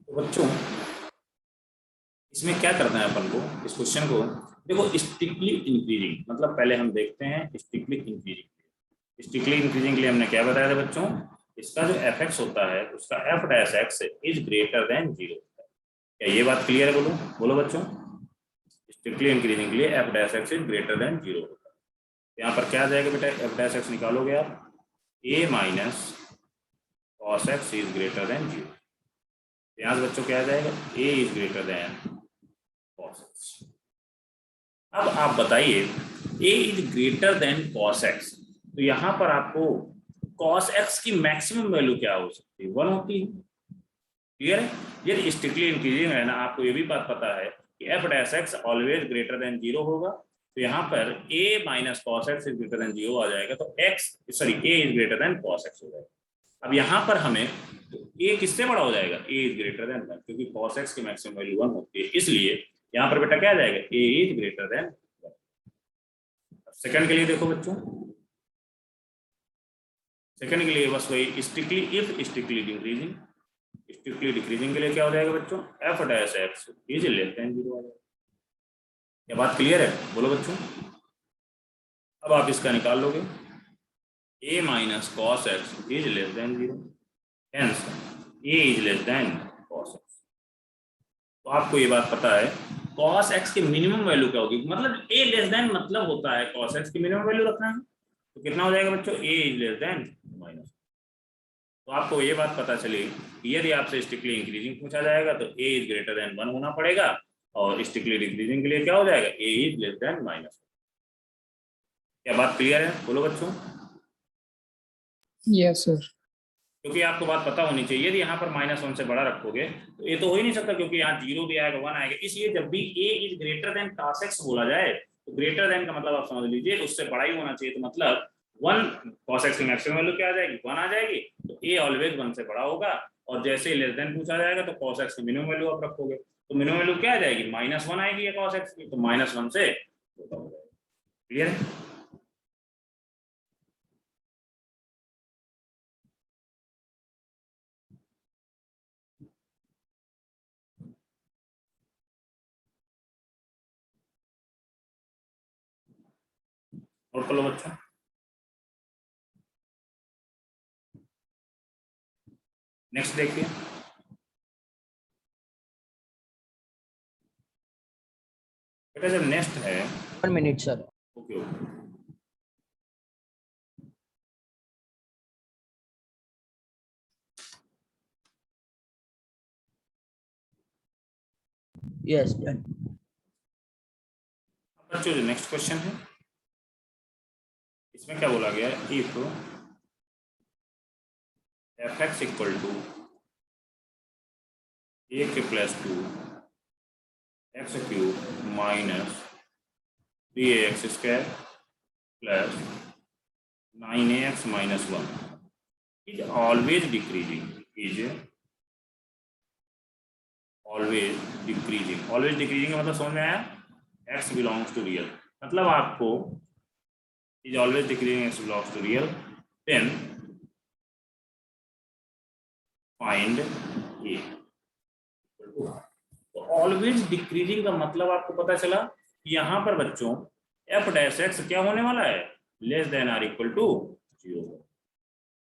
तो बच्चों इसमें क्या करना है अपन को, इस क्वेश्चन को देखो स्ट्रिक्टली इंक्रीजिंग, मतलब पहले हम देखते हैं स्ट्रिक्टली इंक्रीजिंग। स्ट्रिक्टली इंक्रीजिंग के लिए हमने क्या बताया था बच्चों, इसका जो एफ एक्स होता है उसका F dash X is greater than zero. क्या ये बात क्लियर है? बोलो बोलो बच्चों। स्ट्रिक्टली इंक्रीजिंग के लिए F dash X is greater than zero. यहाँ पर क्या आ जाएगा बेटा, एफ डैश एक्स निकालोगे आप, A minus cos x is greater than zero. यहाँ से बच्चों क्या आ जाएगा, A is greater than cos X. अब आप बताइए A is greater than cos x, तो यहाँ पर आपको कॉस एक्स की मैक्सिमम वैल्यू क्या हो सकती है, 1 होती है। क्लियर है? ये स्ट्रिक्टली इंक्रीजिंग है ना, आपको ये भी बात पता है कि F dash X always greater than zero होगा। तो यहाँ पर A minus cos x is greater than zero आ जाएगा, तो X sorry A is greater than cos X हो जाएगा। अब यहाँ पर हमें ए किससे बड़ा हो जाएगा, ए इज ग्रेटर देन 1, क्योंकि कॉस एक्स की मैक्सिमम वैल्यू 1 होती है, इसलिए यहाँ पर बेटा क्या आ जाएगा, A is greater than 1। Second के लिए देखो बच्चों, सेकंड के लिए बस वही strictly if strictly decreasing. Strictly decreasing के लिए क्या हो जाएगा बच्चों, F dash X is less than zero आ जाएगा। क्या बात क्लियर है? बोलो बच्चों। अब आप इसका निकाल लोगे, a minus cos x is less than zero, hence a is less than cos x. तो आपको ये बात पता है कॉस एक्स की मिनिमम वैल्यू क्या होगी, मतलब ए लेस देन मतलब होता है कॉस एक्स की मिनिमम वैल्यू रखना है। तो कितना हो जाएगा बच्चों, a is less than minus. तो आपको ये बात पता चली कि यदि आपसे स्ट्रिक्टली इंक्रीजिंग पूछा जाएगा तो ए इज ग्रेटर देन 1 होना पड़ेगा, और स्ट्रिक्टली डिक्रीजिंग के लिए क्या हो जाएगा, A is less than minus. क्या बात क्लियर है? बोलो बच्चों। Yes sir. क्योंकि आपको बात पता होनी चाहिए, यदि यहाँ पर -1 से बड़ा रखोगे तो ये तो हो ही नहीं सकता, क्योंकि यहाँ 0 भी आएगा 1 आएगा, इसलिए जब भी a is greater than cos x बोला जाए तो ग्रेटर देन का मतलब आप समझ लीजिए उससे बड़ा ही होना चाहिए। तो मतलब 1 cos x की मैक्सिमम वैल्यू क्या आ जाएगी, 1 आ जाएगी, तो ए ऑलवेज 1 से बड़ा होगा। और जैसे ही लेस देन पूछा जाएगा तो cos x की मिनिमम वैल्यू आप रखोगे, तो मिनिमम वैल्यू क्या आ जाएगी, -1 आएगी cos x की, तो -1 से छोटा हो जाएगा। क्लियर है? नोट कर लो बच्चा। नेक्स्ट देखिए, बेटा जब नेक्स्ट है 1 minute sir. Okay okay, yes done. बच्चों जो नेक्स्ट क्वेश्चन है इसमें क्या बोला गया है, if f x equal to a के plus 2 x cube minus 3ax square plus 9ax minus 1 is always decreasing, is always decreasing. Always decreasing का मतलब समझ में आया, x बिलोंग्स टू रियल, मतलब आपको is always decreasing x belongs to real, then find a. तो always decreasing का मतलब आपको पता चला कि यहाँ पर बच्चों एफ डैश एक्स क्या होने वाला है, less than or equal to 0।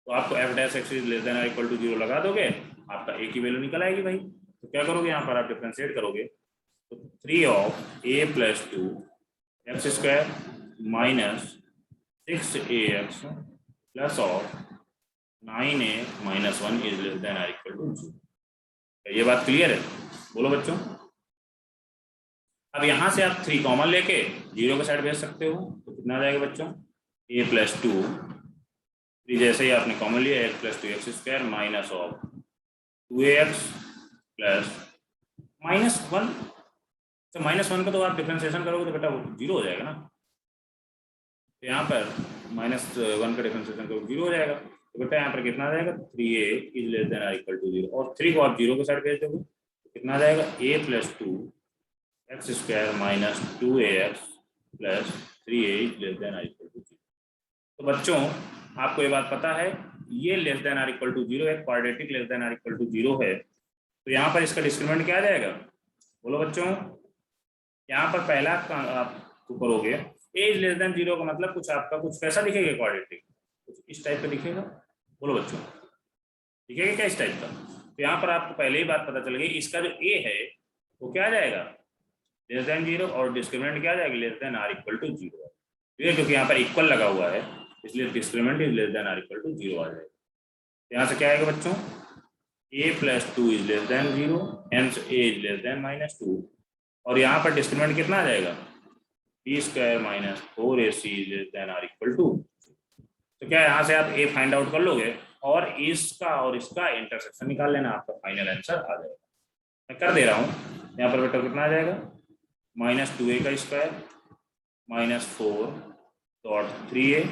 तो आपको f dash x less than or equal to 0 लगा दोगे, आपका ए की वैल्यू निकल आएगी भाई। तो क्या करोगे, यहाँ पर आप डिफरेंशिएट करोगे, तो 3 of a plus 2 x square minus 6ax plus of 9a minus 1 is less than or equal to 0। ये बात क्लियर है? बोलो बच्चों। अब यहां से आप 3 कॉमन लेके 0 के साइड भेज सकते हो, तो कितना आ जाएगा बच्चों, a प्लस 2, 3 जैसे ही आपने कॉमन लिया x plus 2x square minus of 2ax plus -1। तो -1 का तो आप डिफरेंशिएशन करोगे तो बेटा वो 0 हो जाएगा ना, तो यहाँ पर -1 का डिफरेंशिएशन करोगे 0 हो जाएगा। तो बेटा यहाँ पर कितना आ जाएगा, 3a is less than or equal to 0, और 3 को आप 0 के साइड भेज दोगे तो कितना आ जाएगा, a plus 2 x square minus 2ax plus 3a is less than or equal to 0। तो बच्चों आपको ये बात पता है, ये less than or equal to 0 है, quadratic less than or equal to 0 है, तो यहाँ पर इसका डिस्क्रिमिनेंट क्या आ जाएगा, बोलो बच्चों। यहाँ पर पहला आप करोगे ए इज लेस देन 0 का मतलब कुछ आपका कुछ कैसा दिखेगा, क्वाड्रेटिक कुछ इस टाइप का दिखेगा, बोलो बच्चों दिखेगा क्या इस टाइप का। तो यहाँ पर आपको पहले ही बात पता चल गई, इसका जो ए है वो क्या आ जाएगा, लेस देन 0, और डिस्क्रिमिनेंट क्या आ जाएगा, less than or equal to 0। ठीक है, क्योंकि यहाँ पर इक्वल लगा हुआ है इसलिए discriminant is less than or equal to 0 आ जाएगा। यहाँ से क्या आएगा बच्चों, a plus 2 is less than 0, hence a is less than -2, और यहाँ पर डिस्क्रिमिनेंट कितना आ जाएगा, b square minus 4ac is less than or equal to. तो क्या यहाँ से आप a फाइंड आउट कर लोगे और इसका और इसका इंटरसेक्शन निकाल लेना, आपका फाइनल आंसर आ जाएगा। मैं कर दे रहा हूँ यहाँ पर बेटा, कितना आ जाएगा, -2a का square -4.3a,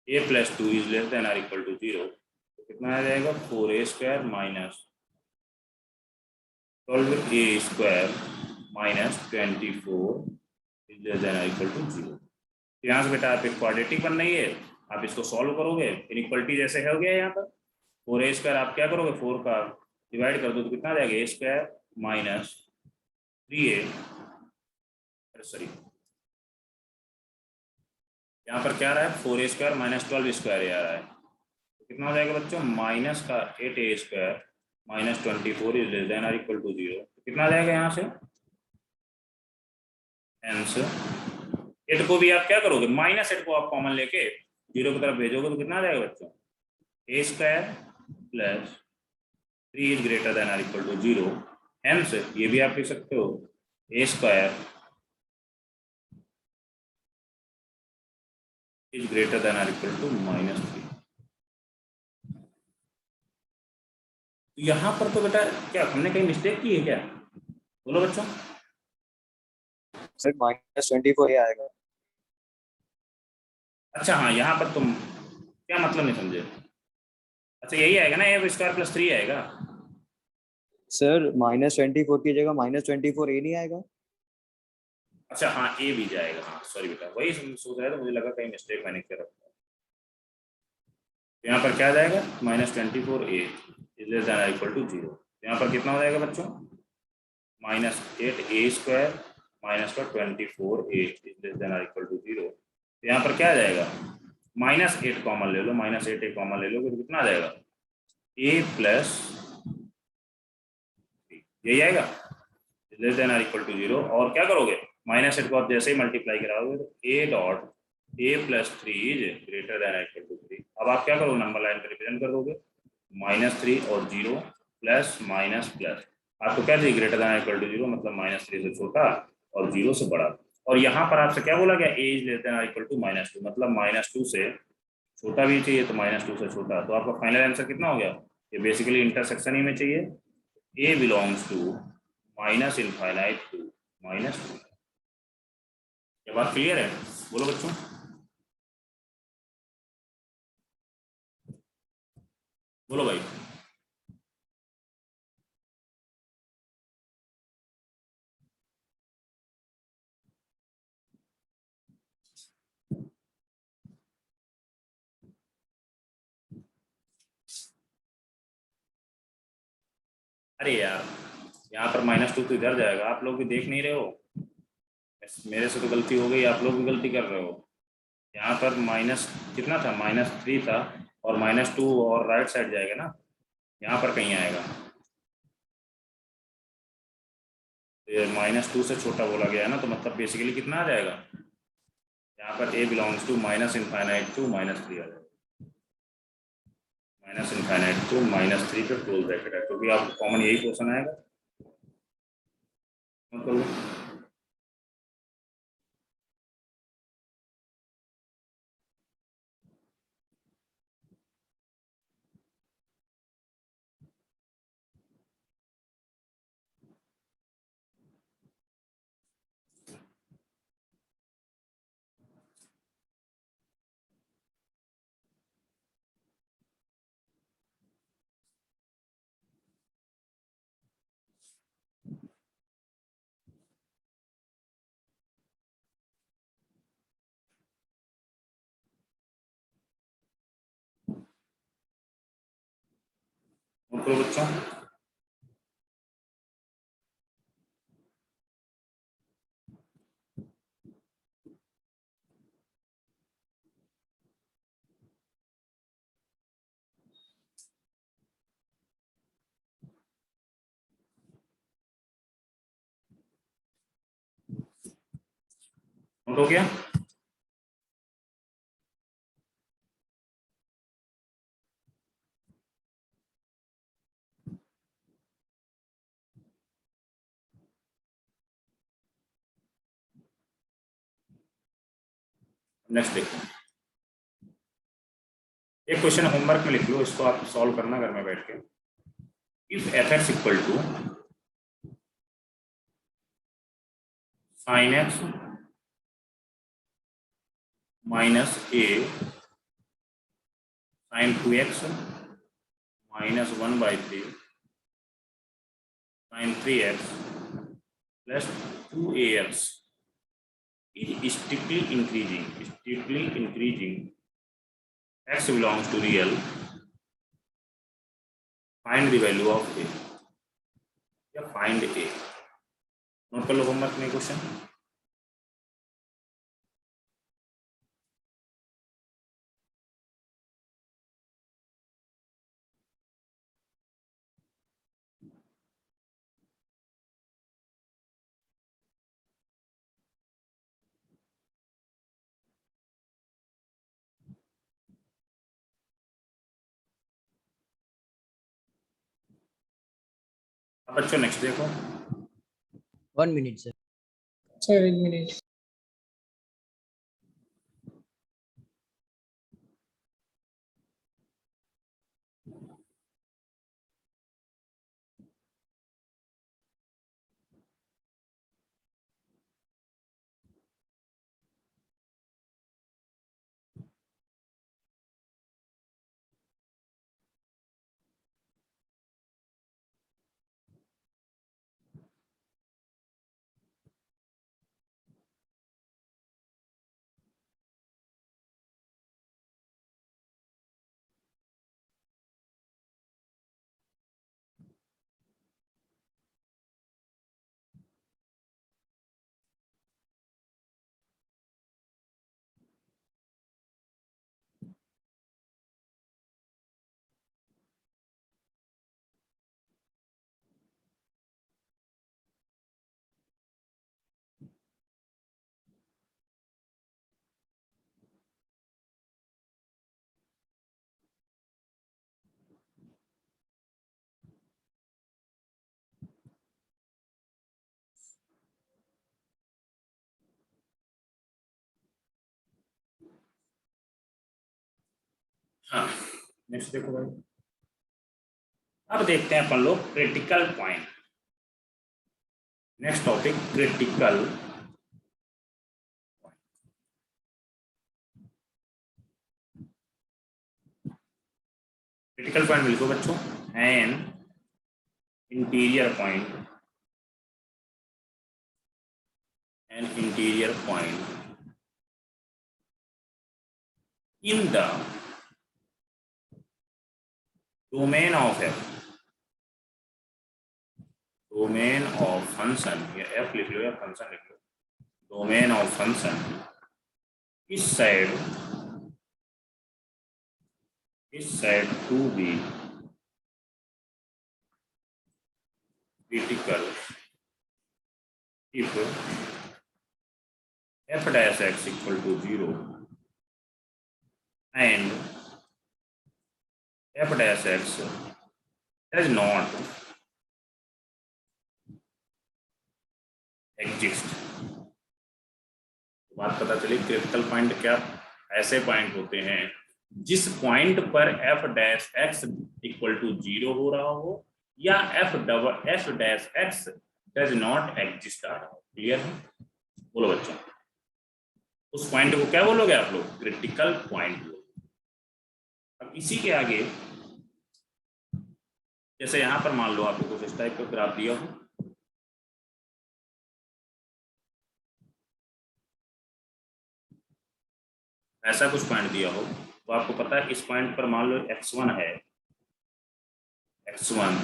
a plus 2 is less than or equal to 0, तो कितना आ जाएगा 4a square minus 12a square minus 24 is less than or equal to 0। यहाँ से बेटा आप एक क्वाड्रेटिक बन रही है, आप इसको सॉल्व करोगे, इनइक्वलिटी जैसे हो गया यहाँ पर 4a स्क्वायर, आप क्या करोगे 4 का डिवाइड कर दो तो कितना आ जाएगा, a square minus 3a, sorry यहाँ पर क्या आ रहा है 4a स्क्वायर माइनस 12 स्क्वायर आ रहा है, तो कितना हो जाएगा बच्चों, माइनस का 8a square minus 24 is less than or equal to 0, तो कितना आ जाएगा यहाँ से, आंसर 8 को भी आप क्या करोगे, -8 को आप कॉमन लेके 0 की तरफ भेजोगे तो कितना आ जाएगा बच्चों, a square plus 3 is greater than or equal to 0, hence ये भी आप लिख सकते हो a square is greater than or equal to -3। तो यहाँ पर तो बेटा क्या हमने कहीं मिस्टेक की है क्या, बोलो बच्चों। सर -24 आएगा। अच्छा हाँ, यहाँ पर तुम क्या मतलब नहीं समझे, अच्छा यही आएगा ना, a स्क्वायर प्लस 3 आएगा। सर -24 की जगह -24 ए नहीं आएगा। अच्छा हाँ, ए भी जाएगा, हाँ सॉरी बेटा, वही सोच रहा था, मुझे लगा कहीं मिस्टेक मैंने कर रखा है। यहाँ पर क्या जाएगा, -24a is less than equal to 0, यहाँ पर कितना हो जाएगा बच्चों, -8a स्क्वायर माइनस का 24a is less than equal to 0, तो यहाँ पर क्या आ जाएगा, -8 कॉमन ले लो, -8a कॉमन ले लो तो कितना आ जाएगा, a प्लस यही आएगा लेस देन इक्वल टू 0, और क्या करोगे -8 को आप जैसे ही मल्टीप्लाई कराओगे तो a dot a plus 3 is greater than equal to 3। अब आप क्या करोगे, नंबर लाइन पे रिप्रेजेंट कर दोगे, -3 और 0 प्लस माइनस प्लस, आपको क्या चाहिए, ग्रेटर देन इक्वल टू 0 मतलब -3 से छोटा और 0 से बड़ा, और यहाँ पर आपसे क्या बोला गया, a is less than equal to -2 मतलब -2 से छोटा भी चाहिए तो -2 से छोटा, तो आपका फाइनल आंसर कितना हो गया, ये बेसिकली इंटरसेक्शन ही में चाहिए, a belongs to minus infinite to -2। ये बात क्लियर है, बोलो बच्चों। बोलो भाई। अरे यार यहाँ पर -2 तो इधर जाएगा, आप लोग भी देख नहीं रहे हो, मेरे से तो गलती हो गई, आप लोग भी गलती कर रहे हो। यहाँ पर माइनस कितना था, -3 था, और -2 और राइट साइड जाएगा ना, यहाँ पर कहीं आएगा, ये -2 से छोटा बोला गया है ना, तो मतलब बेसिकली कितना आ जाएगा, यहाँ पर a belongs to minus infinite to -3 आ जाएगा, माइनस इनफाइनाइट टू -3 पे क्लोज ब्रैकेट है, क्योंकि आपको कॉमन यही क्वेश्चन आएगा, मतलब बच्चों नोट हो गया? नेक्स्ट देखो, एक क्वेश्चन होमवर्क में लिख लो, इसको आप सॉल्व करना घर में बैठ के। If f x equal to sine x minus a sine 2x minus 1/3 sine 3x plus 2ax is strictly increasing, x belongs to real, find the value of a, या find a। नोट कर लो homework में question. अब बच्चों next देखो, 1 minute, sir. Sir, 1 minute. हाँ next देखो भाई, अब देखते हैं अपन लोग critical point. Next topic critical point लिखो बच्चों, an interior point in the domain of f, domain of function, या f लिख लो या फंक्शन लिख लो, domain of function is said to be critical if f dash x equal to 0 and f dash x does not exist। बात पता चली, critical point क्या ऐसे point होते हैं जिस पॉइंट पर f dash x equal to 0 हो रहा हो या f dash x does not exist आ रहा हो। क्लियर है? बोलो बच्चों, उस पॉइंट को क्या बोलोगे आप लोग? Critical point. अब इसी के आगे जैसे यहां पर मान लो आपको कुछ इस टाइप का ग्राफ दिया हो, ऐसा कुछ पॉइंट दिया हो, तो आपको पता है इस पॉइंट पर मान लो x1 है, x1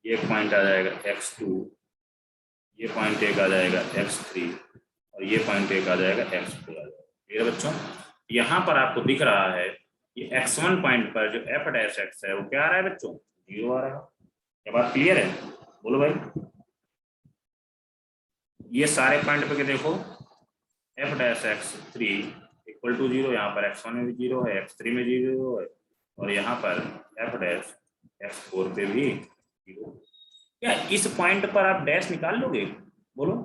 ये पॉइंट आ जाएगा x2, ये पॉइंट एक आ जाएगा x3 और ये पॉइंट एक आ जाएगा x4 आ जाएगा। क्लियर बच्चों? यहाँ पर आपको दिख रहा है ये x1 पॉइंट पर जो f डैश x है वो क्या आ रहा है बच्चों? 0 आ रहा है। क्या बात क्लियर है? बोलो भाई। ये सारे पॉइंट पे देखो f dash x three equal to zero, यहाँ पर एक्स वन में भी जीरो है, एक्स थ्री में जीरो है, और यहाँ पर एफ डैश एक्स फोर पे भी जीरो। क्या इस पॉइंट पर आप डैश निकाल लोगे? बोलो,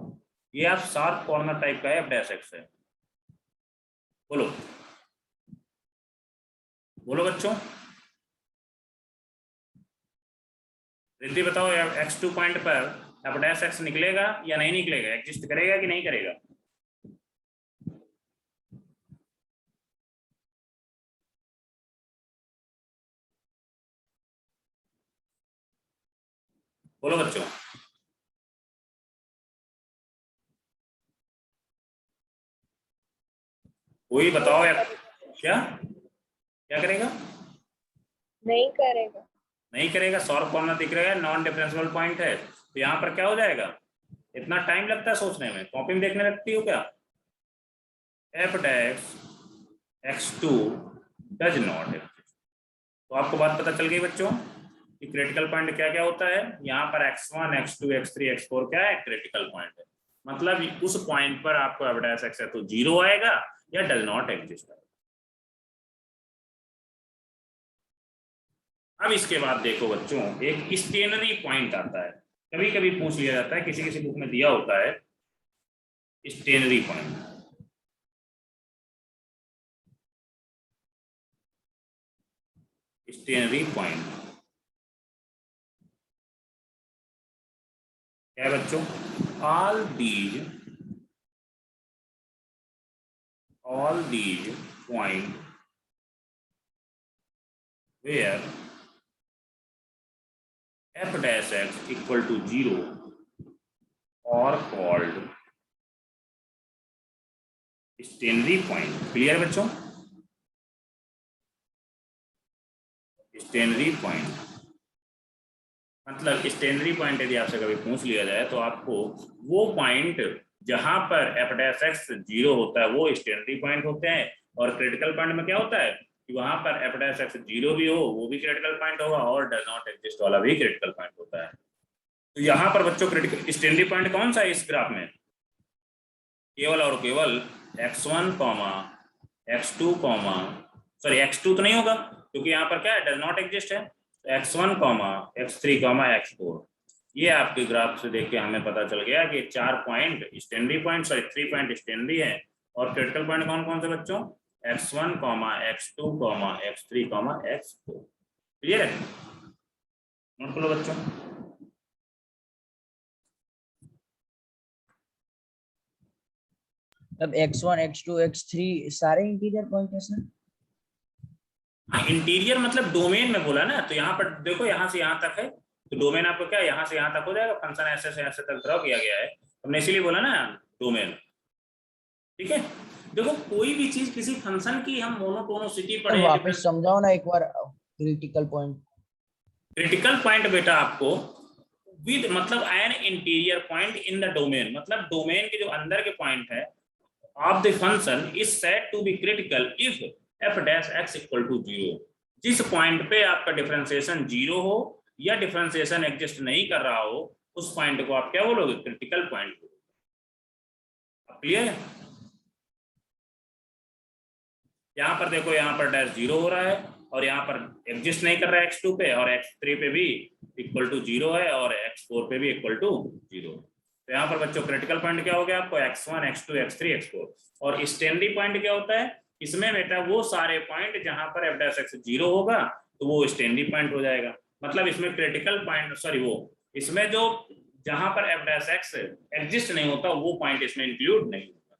ये आप शार्प कॉर्नर टाइप का एफ डैश एक्स है। बोलो बोलो बच्चों, रिद्धि बताओ, एक्स टू पॉइंट पर एफ डैश एक्स निकलेगा या नहीं निकलेगा? एग्जिस्ट करेगा कि नहीं करेगा? बोलो बच्चों, कोई बताओ या क्या क्या करेगा? नहीं करेगा। नहीं करेगा, सॉर्ब कॉर्नर दिख रहा है, नॉन डिफरेंशियल पॉइंट है, तो यहाँ पर क्या हो जाएगा? इतना टाइम लगता है सोचने में, कॉपी में देखने लगती हो क्या? F dash x two does not exist. तो आपको बात पता चल गई बच्चों कि क्रिटिकल पॉइंट क्या क्या होता है। यहाँ पर x1 x2 x3 x4 क्या है? क्रिटिकल पॉइंट है। मतलब उस पॉइंट पर आपको एफ डैश एक्स है तो जीरो आएगा या डज नॉट एग्जिस्ट आएगा। अब इसके बाद देखो बच्चों, एक स्टेनरी पॉइंट आता है, कभी कभी पूछ लिया जाता है, किसी किसी बुक में दिया होता है स्टेनरी पॉइंट। स्टेनरी पॉइंट क्या है बच्चों? All these point where f dash x equal to zero are called stationary point. Clear बच्चों? स्टेनरी पॉइंट मतलब स्टेनरी पॉइंट यदि आपसे कभी पूछ लिया जाए तो आपको वो पॉइंट जहां पर एफ डैश एक्स जीरो होता है वो स्टेनरी पॉइंट होते हैं, और क्रिटिकल पॉइंट में क्या होता है कि वहां पर एफ डैश एक्स जीरो भी हो वो भी क्रिटिकल पॉइंट होगा, और डज नॉट एग्जिस्ट वाला भी क्रिटिकल पॉइंट होता है। तो यहाँ पर बच्चों क्रिटिकल स्टेनरी पॉइंट कौन सा है इस ग्राफ में? केवल और केवल x1 x2 सॉरी x2 तो नहीं होगा क्योंकि यहाँ पर क्या है? डज नॉट एग्जिस्ट है। x1 x3 x4, ये आपके ग्राफ से देख के हमें पता चल गया कि चार point stationary point, sorry three point stationary है, और क्रिटिकल पॉइंट कौन कौन से बच्चों? x1 x2 x3 x4। Clear है? नोट करो बच्चों। अब x1 x2 x3 सारे इंटीरियर पॉइंट है सर? हाँ, इंटीरियर मतलब डोमेन में बोला ना, तो यहाँ पर देखो यहाँ से यहाँ तक है, तो डोमेन आपको क्या यहाँ से यहाँ तक हो जाएगा, फंक्शन ऐसे से ऐसे तक ड्रॉ किया गया है, हमने इसीलिए बोला ना डोमेन। ठीक है, देखो कोई भी चीज किसी फंक्शन की हम मोनोटोनोसिटी तो पढ़े, वापस समझाओ ना एक बार क्रिटिकल पॉइंट। क्रिटिकल पॉइंट बेटा आपको विद मतलब an interior point in the domain, मतलब डोमेन के जो अंदर के पॉइंट है of the function is said to be critical if f dash x equal to zero. जिस पॉइंट पे आपका डिफरेंशिएशन जीरो हो या डिफरेंशिएशन एग्जिस्ट नहीं कर रहा हो उस पॉइंट को आप क्या बोलोगे? Critical point. क्लियर है? यहाँ पर देखो, यहाँ पर डैश जीरो हो रहा है और यहाँ पर एग्जिस्ट नहीं कर रहा है x2 पे, और x3 पे भी इक्वल टू जीरो है, और x4 पे भी इक्वल टू जीरो। तो यहाँ पर बच्चों क्रिटिकल पॉइंट क्या हो गया आपको? x1 x2 x3 x4। और स्टेनरी पॉइंट क्या होता है? इसमें बेटा वो सारे पॉइंट जहां पर एफ डैश एक्स जीरो होगा तो वो स्टेनरी पॉइंट हो जाएगा। मतलब इसमें क्रिटिकल पॉइंट, सॉरी वो इसमें जो जहां पर एफ डैश एक्स एग्जिस्ट नहीं होता वो पॉइंट इसमें इंक्लूड नहीं होता।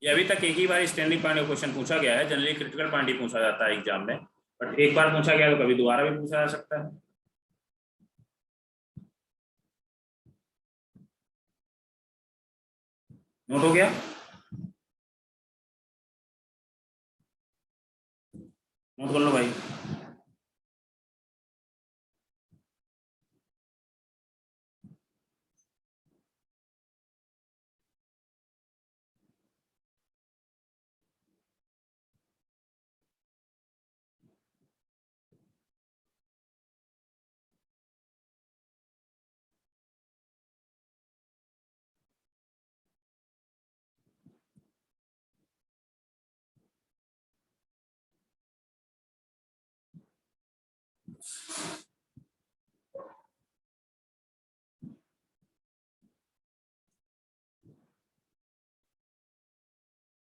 ये अभी तक एक ही बार स्टैंडिंग पॉइंट का क्वेश्चन पूछा गया है, जनरली क्रिटिकल पॉइंट ही पूछा जाता है एग्जाम में, बट एक बार पूछा गया तो कभी दोबारा भी पूछा जा सकता है। नोट हो गया? नोट कर लो भाई।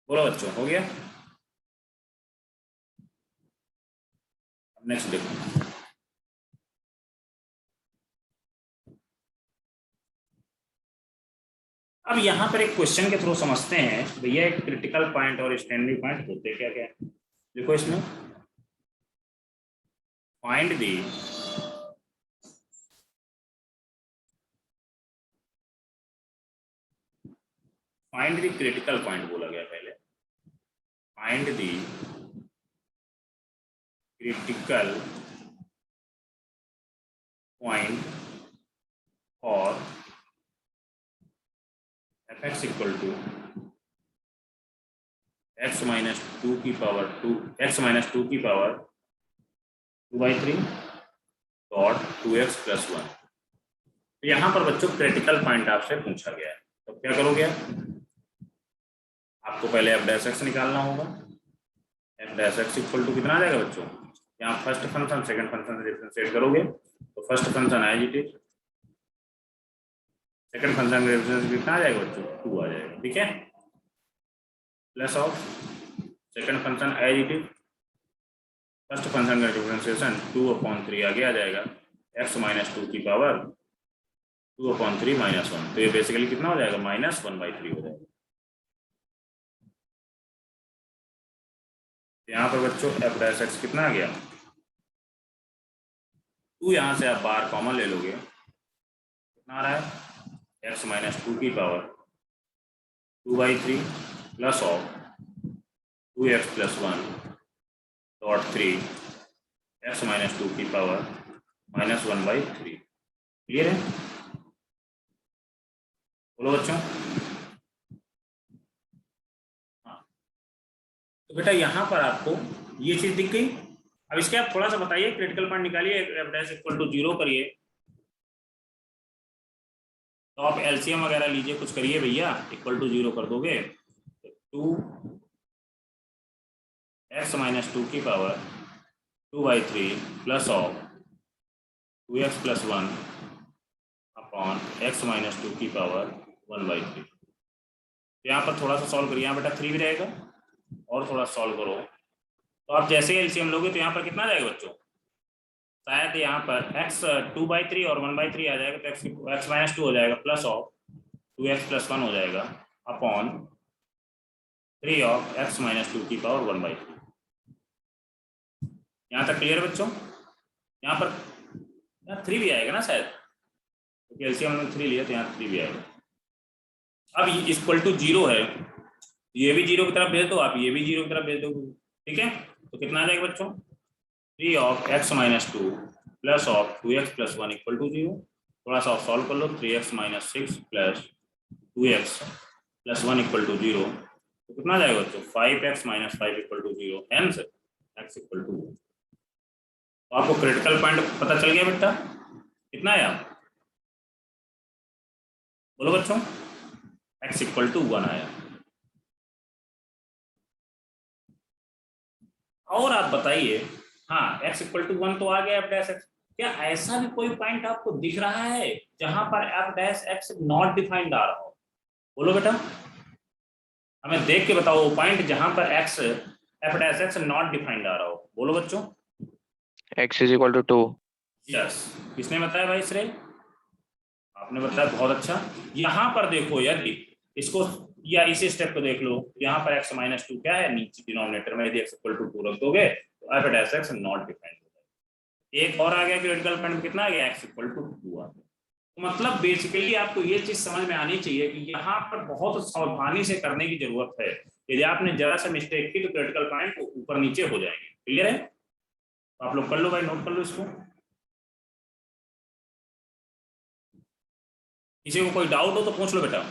बोलो बच्चों, हो गया? नेक्स्ट देखो, अब यहाँ पर एक क्वेश्चन के थ्रू समझते हैं भैया एक क्रिटिकल पॉइंट और स्टैंडिंग पॉइंट होते क्या क्या है। देखो इसमें फाइंड दी क्रिटिकल पॉइंट बोला गया पहले, फाइंड दी क्रिटिकल पॉइंट और fx equal to x minus two की पावर 2/3 डॉट 2x प्लस 1। तो यहाँ पर बच्चों क्रिटिकल पॉइंट आपसे पूछा गया है, तो क्या करोगे आपको पहले f डैश x निकालना होगा। f dash x equal to कितना आ जाएगा बच्चों, यहाँ फर्स्ट फंक्शन सेकंड फंक्शन से डिफरेंशिएट करोगे तो first function as it is, second function का डिफरेंस कितना आ जाएगा बच्चों, 2 आ जाएगा, ठीक है, plus of second function as it is, first function का डिफरेंशिएशन 2/3 आगे आ जाएगा, x माइनस 2 की पावर 2/3 माइनस 1, तो ये बेसिकली कितना हो जाएगा, -1/3 हो जाएगा। यहाँ पर बच्चों f डैश x कितना आ गया, 2, यहाँ से आप बार कॉमन ले लोगे, कितना आ रहा है, x माइनस 2 की power 2/3 plus of 2x plus 1 dot 3 x minus 2 की पावर -1/3। क्लियर है? बोलो बच्चों। हाँ, तो बेटा यहाँ पर आपको ये चीज दिख गई। अब इसके आप थोड़ा सा बताइए, क्रिटिकल पॉइंट निकालिए, f डैश इक्वल टू 0 करिए, तो आप एलसीएम वगैरह लीजिए, कुछ करिए भैया, इक्वल टू 0 कर दोगे तो 2x माइनस 2 की power 2/3 plus of 2x plus 1 upon x minus 2 की पावर 1/3। यहाँ पर थोड़ा सा सॉल्व करिए, यहाँ बेटा 3 भी रहेगा, और थोड़ा सॉल्व करो तो आप जैसे एलसीएम लोगे तो यहाँ पर कितना आ जाएगा बच्चों, शायद यहाँ पर x 2/3 और 1/3 आ जाएगा, तो x माइनस 2 हो जाएगा, प्लस ऑफ 2x प्लस 1 हो जाएगा अपॉन 3 ऑफ x माइनस 2 की पावर 1/3। यहाँ तक क्लियर बच्चों? यहाँ पर 3 भी आएगा ना शायद, क्योंकि एलसीएम हमने 3 लिया तो यहाँ 3 भी आएगा। अब ये इक्वल टू 0 है, ये भी 0 की तरफ भेज दो, आप ये भी 0 की तरफ भेज दो, ठीक है, तो कितना आ जाएगा बच्चों, 3 of x minus 2 plus of 2x plus 1 equal to 0। थोड़ा सा सॉल्व कर लो, 3x minus 6 plus 2x plus 1 equal to 0, तो कितना आ जाएगा बच्चों, 5x minus 5 equal to 0, hence x equal to 1। तो आपको क्रिटिकल पॉइंट पता चल गया बेटा, कितना आया, बोलो बच्चों, x इक्वल टू 1 आया। और आप बताइए, हाँ x इक्वल टू 1 तो आ गया f डैश x, क्या ऐसा भी कोई पॉइंट आपको दिख रहा है जहां पर f dash x not defined आ रहा हो, बोलो बेटा, हमें देख के बताओ वो पॉइंट जहां पर f dash x not defined आ रहा हो, बोलो बच्चों। x is equal to 2। Yes, किसने बताया भाई श्रेय, आपने बताया, बहुत अच्छा। यहाँ पर देखो यदि इसको या इसी स्टेप को देख लो, यहाँ पर x माइनस 2 क्या है, नीचे डिनोमिनेटर में यदि x इक्वल टू 2 रख दोगे तो f dash x not defined हो जाएगा। एक और आ गया क्रिटिकल पॉइंट, कितना आ गया, x इक्वल टू 2 आ गया। तो मतलब बेसिकली आपको ये चीज समझ में आनी चाहिए कि यहाँ पर बहुत सावधानी से करने की जरूरत है, यदि आपने जरा सा मिस्टेक की तो क्रिटिकल पॉइंट ऊपर नीचे हो जाएंगे। क्लियर है? तो आप लोग कर लो भाई, नोट कर लो इसको। किसी को कोई डाउट हो तो पूछ लो बेटा।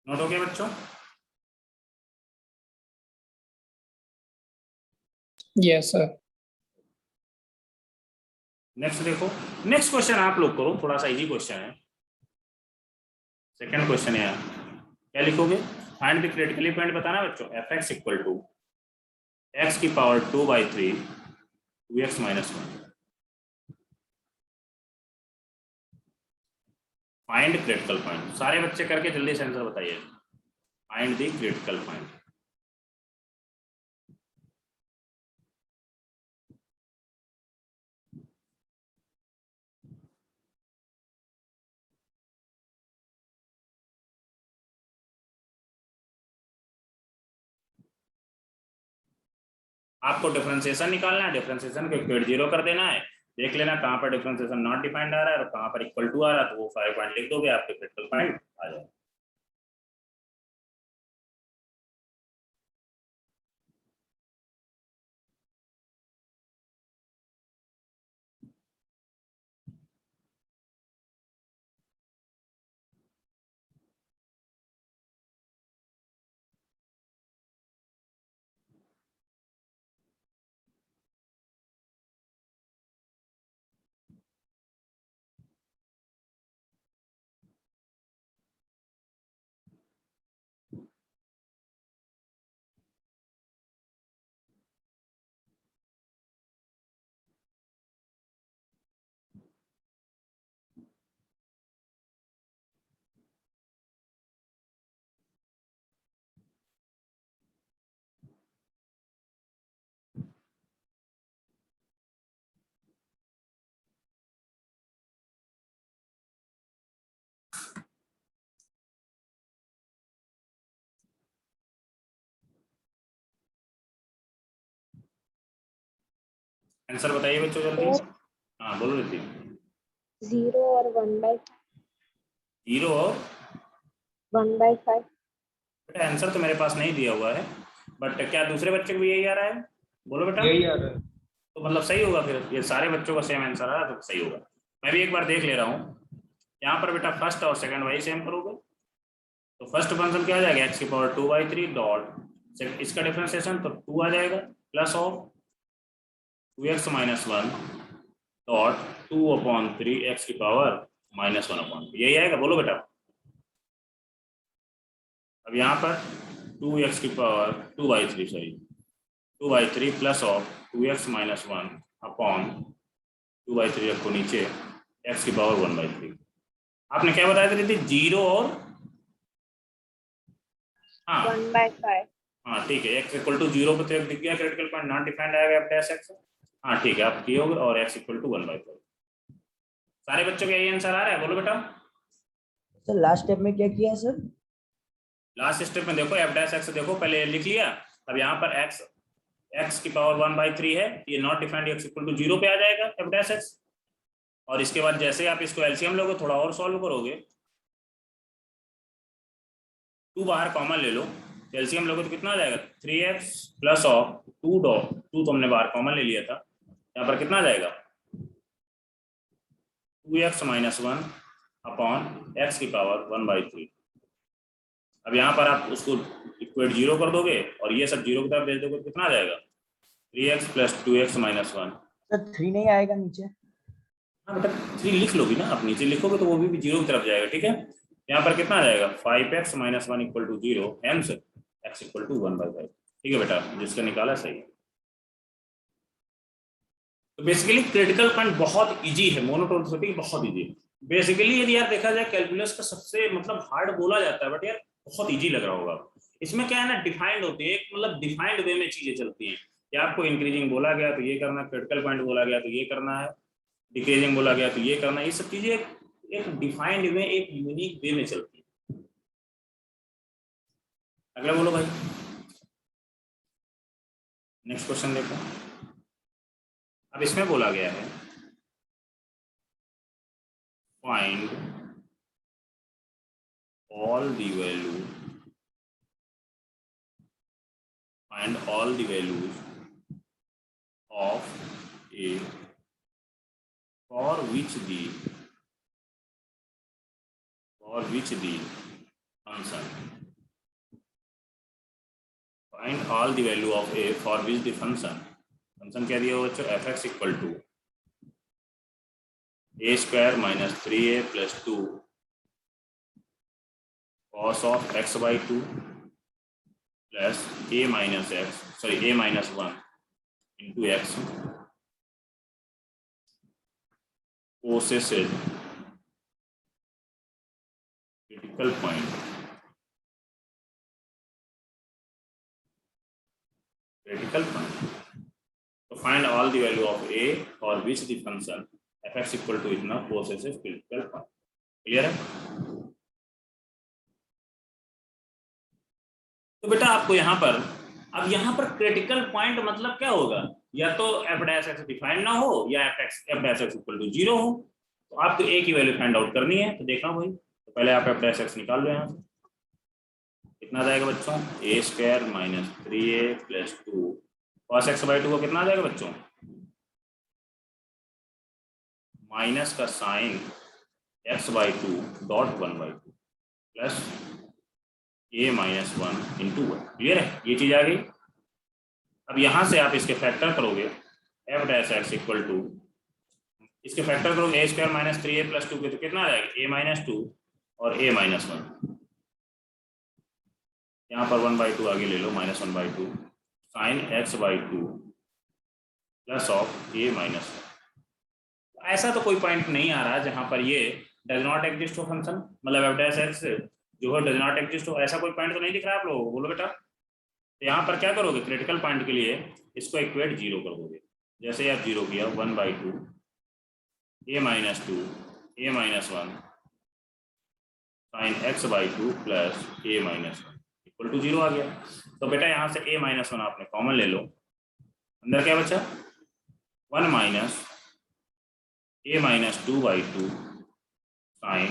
नोट हो गया बच्चों? Yes, sir. नेक्स्ट देखो, नेक्स्ट क्वेश्चन आप लोग करो, थोड़ा सा इजी क्वेश्चन है। सेकंड क्वेश्चन है, क्या लिखोगे? फाइंड द क्रिटिकली पॉइंट बताना बच्चों। F x equal to x की power 2/3 2x minus 1। Find critical point. सारे बच्चे करके जल्दी से आंसर बताइए। Find the critical point. आपको डिफरेंशिएशन निकालना है, डिफरेंशिएशन को इक्वल 0 कर देना है। देख लेना कहाँ पर डिफरेंशिएशन नॉट डिफाइंड आ रहा है और कहाँ पर इक्वल टू आ रहा है, तो वो 5 पॉइंट लिख दोगे, आपके क्रिटिकल पॉइंट आ जाएगा। आंसर बताइए बच्चों जल्दी। हाँ बोलो रिद्धि। 0 और 1/5। 0 और 1/5। बेटा आंसर तो मेरे पास नहीं दिया हुआ है, बट क्या दूसरे बच्चे को भी यही आ रहा है? बोलो बेटा। यही आ रहा है। तो मतलब सही होगा फिर, ये सारे बच्चों का सेम आंसर आ रहा है तो सही होगा। मैं भी एक बार देख ले रहा हूँ। यहाँ पर बेटा फर्स्ट और सेकंड वही सेम करोगे, तो फर्स्ट फंक्शन क्या आ जाएगा? एक्स की पावर 2/3 डॉट इसका डिफरेंशिएशन तो 2 आ जाएगा plus of 2x minus 1 dot 2/3 x की पावर -1/2, यही आएगा। बोलो बेटा। अब यहाँ पर 2x की power 2/3 sorry 2/3 plus of 2x minus 1 upon 2/3 रखो नीचे, x की पावर 1/3। आपने क्या बताया था दीदी? 0 और हाँ 1/5। हाँ ठीक है, x इक्वल टू 0 पर तो दिख गया क्रिटिकल पॉइंट नॉट डिफाइंड आएगा एफ डैश एक्स। हाँ ठीक है, आप किए होगे। और x इक्वल टू 1/5। सारे बच्चों का यही आंसर आ रहा है? बोलो बेटा। सर लास्ट स्टेप में क्या किया सर? लास्ट स्टेप में देखो एफ डैश एक्स देखो, पहले लिख लिया। अब यहाँ पर x की पावर 1/3 है, ये not defined x equal to 0 पे आ जाएगा एफ डैश एक्स। और इसके बाद जैसे आप इसको एलसीएम लोगे, थोड़ा और सॉल्व करोगे, 2 बाहर कॉमन ले लो, एलसीएम लोगे तो कितना आ जाएगा? 3x प्लस ऑफ 2 डॉट 2 तो हमने बाहर कॉमन ले लिया था, यहाँ पर कितना आ जाएगा? 2x माइनस 1 अपॉन एक्स की पावर 1/3। अब यहाँ पर आप उसको इक्वेट 0 कर दोगे और ये सब 0 की तरफ भेज दोगे तो कितना आ जाएगा? 3x plus 2x minus 1। Sir 3 नहीं आएगा नीचे? हाँ बेटा 3 लिख लोगी ना, आप नीचे लिखोगे तो वो भी 0 की तरफ जाएगा। ठीक है, यहाँ पर कितना आ जाएगा? 5x minus 1 equal to 0 hence x equal to 1/5। ठीक है बेटा, जिसका निकाला सही है। तो बेसिकली क्रिटिकल पॉइंट बहुत इजी है, मोनोटोनिसिटी बहुत इजी है। बेसिकली यदि यार देखा जाए कैलकुलस का सबसे मतलब हार्ड बोला जाता है, बट यार बहुत इजी लग रहा होगा। इसमें क्या है ना, डिफाइंड होती है, एक मतलब डिफाइंड वे में चीजें चलती हैं कि आपको इंक्रीजिंग बोला गया तो ये करना, क्रिटिकल पॉइंट बोला गया तो ये करना है, डिक्रीजिंग बोला गया तो ये करना है। ये सब चीजें एक डिफाइंड वे, एक यूनिक वे में चलती है। अगला बोलो भाई, नेक्स्ट क्वेश्चन देखो। अब इसमें बोला गया है find all the value find all the values of a for which the function find all the value of a for which the function क्या दिया हुआ बच्चों, f x equal to a square minus 3a plus 2 cos of x by 2 plus a minus x sorry a minus 1 into x possesses critical point to find all the value of a for which the function f(x) equal to इतना possesses critical point. Clear है? तो बेटा आपको यहाँ पर अब यहाँ पर क्रिटिकल पॉइंट मतलब क्या होगा, या तो एफ डैश एक्स डिफाइंड ना हो या f dash x equal to 0 हो, तो आपको ए की वैल्यू फाइंड आउट करनी है। तो देखना भाई, तो पहले आप एफ डैश एक्स निकाल लो। यहाँ से कितना आ जाएगा बच्चों, a square minus 3a plus 2 cos x by 2 को कितना आ जाएगा बच्चों, माइनस का sine x by 2 dot 1 by 2 plus a minus 1 into 1। Clear है, ये चीज आ गई। अब यहां से आप इसके फैक्टर करोगे f dash x equal to, इसके फैक्टर करोगे a square minus 3a plus 2 के, तो कितना आ जाएगा, a माइनस 2 और a माइनस 1। यहाँ पर 1 बाई 2 आगे ले लो, minus 1 by 2 sine x by 2 plus of a minus 1। ऐसा तो कोई पॉइंट नहीं आ रहा जहां पर ये डज नॉट एग्जिस्ट हो फंक्शन, मतलब एफ डैश एक्स जो है डज नॉट एग्जिस्ट हो, ऐसा कोई पॉइंट तो नहीं दिख रहा है आप लोगों को, बोलो बेटा। तो यहाँ पर क्या करोगे, क्रिटिकल पॉइंट के लिए इसको इक्वेट 0 कर दोगे। जैसे आप 0 किया 1 by 2 a minus 2 a minus 1 sine x by 2 plus a minus 1 equal to 0 आ गया। तो बेटा यहाँ से a माइनस 1 आपने कॉमन ले लो, अंदर क्या बचा 1 minus a minus 2 by 2 sine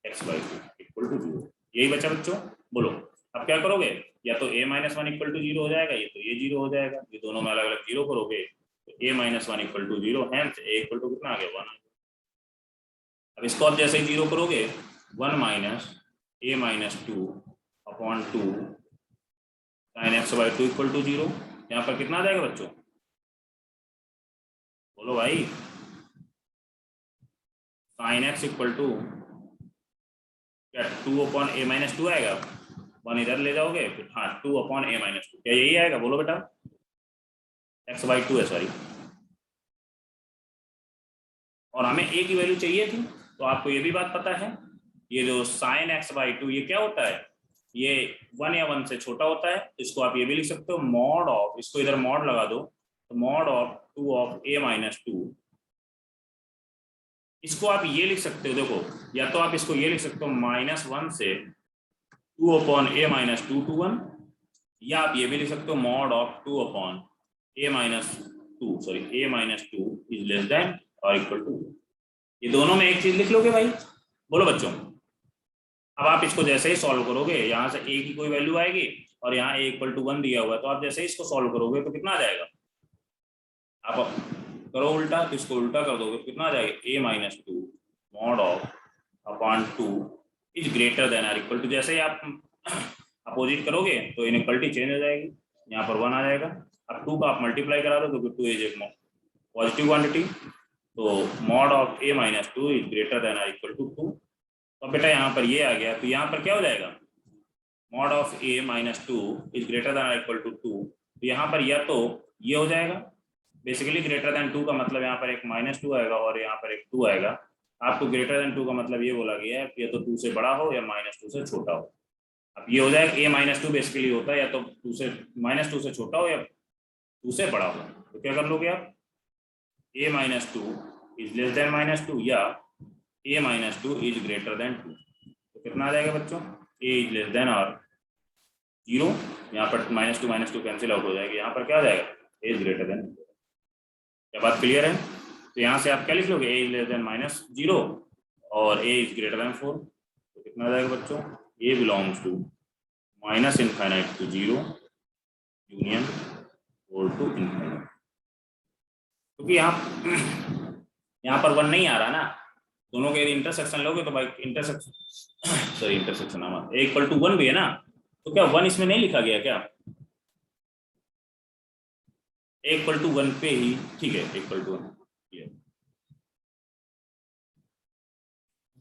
x by 2 equal to 0, यही बचा बच्चों। बोलो अब क्या करोगे, या तो a माइनस 1 इक्वल टू 0 हो जाएगा, ये तो ये 0 हो जाएगा, ये दोनों में अलग अलग 0 करोगे तो a minus 1 equal to 0, hence a equal to कितना आ गया 1। अब इसको आप जैसे ही 0 करोगे 1 minus a minus 2 upon 2 sine x by 2 equal to 0, यहाँ पर कितना आ जाएगा बच्चों, बोलो भाई, साइन x इक्वल टू क्या 2 अपॉन a माइनस 2 आएगा, 1 इधर ले जाओगे फिर, हाँ 2 अपॉन a माइनस 2, क्या यही आएगा, बोलो बेटा, x बाई 2 है सॉरी। और हमें a की वैल्यू चाहिए थी, तो आपको ये भी बात पता है, ये जो साइन x बाई 2 ये क्या होता है, ये 1 या 1 से छोटा होता है। तो इसको आप ये भी लिख सकते हो मॉड ऑफ, इसको इधर मॉड लगा दो, तो mod of 2 of a minus 2, इसको आप ये लिख सकते हो, देखो या तो आप इसको ये लिख सकते हो माइनस 1 से 2 अपॉन a माइनस 2 टू 1, या आप ये भी लिख सकते हो mod of 2 upon a minus 2 sorry a minus 2 is less then और इक्वल टू। ये दोनों में एक चीज लिख लोगे भाई, बोलो बच्चों। अब आप इसको जैसे ही सॉल्व करोगे, यहाँ से a की कोई वैल्यू आएगी और यहाँ a इक्वल टू 1 दिया हुआ है, तो आप जैसे ही इसको सॉल्व करोगे तो कितना आ जाएगा, आप करो उल्टा, तो इसको उल्टा कर दोगे कितना आ जाएगा, a minus 2 mod of upon 2 is greater then और इक्वल टू। जैसे ही आप अपोजिट करोगे तो इनइक्वालिटी चेंज हो जाएगी, यहाँ पर 1 आ जाएगा। अब 2 का आप मल्टीप्लाई करा दो तो 2 इज एक पॉजिटिव क्वांटिटी, तो mod of a minus 2 is greater then और इक्वल टू 2। तो बेटा यहाँ पर ये आ गया, तो यहाँ पर क्या हो जाएगा, mod of a minus 2 is greater then और इक्वल टू 2। तो यहाँ पर या तो ये हो जाएगा, बेसिकली ग्रेटर देन 2 का मतलब यहाँ पर एक माइनस 2 आएगा और यहाँ पर एक 2 आएगा। आपको ग्रेटर देन 2 का मतलब ये बोला गया है या तो 2 से बड़ा हो या माइनस 2 से छोटा हो। अब ये हो जाएगा a माइनस 2 बेसिकली होता है या तो 2 से माइनस 2 से छोटा हो या 2 से बड़ा हो। तो क्या कर लोगे आप, a minus 2 is less than minus 2 या a minus 2 is greater then 2। तो कितना आ जाएगा बच्चों, a इज लेस देन और 0, यहाँ पर माइनस टू कैंसिल आउट हो जाएगी, यहाँ पर क्या आ जाएगा, a इज ग्रेटर देन। क्या बात क्लियर है? तो यहाँ से आप क्या लिख लोगे, a is less than minus 0 और a इज ग्रेटर देन 4। तो कितना आ जाएगा बच्चों, a belongs to minus infinite to 0 union और टू इनफाइनाइट। क्योंकि यहाँ पर 1 नहीं आ रहा ना, दोनों के इंटरसेक्शन लोगे तो भाई इंटरसेक्शन a इक्वल टू 1 भी है ना, तो क्या 1 इसमें नहीं लिखा गया क्या, इक्वल टू 1 पे ही, ठीक है, इक्वल टू 1।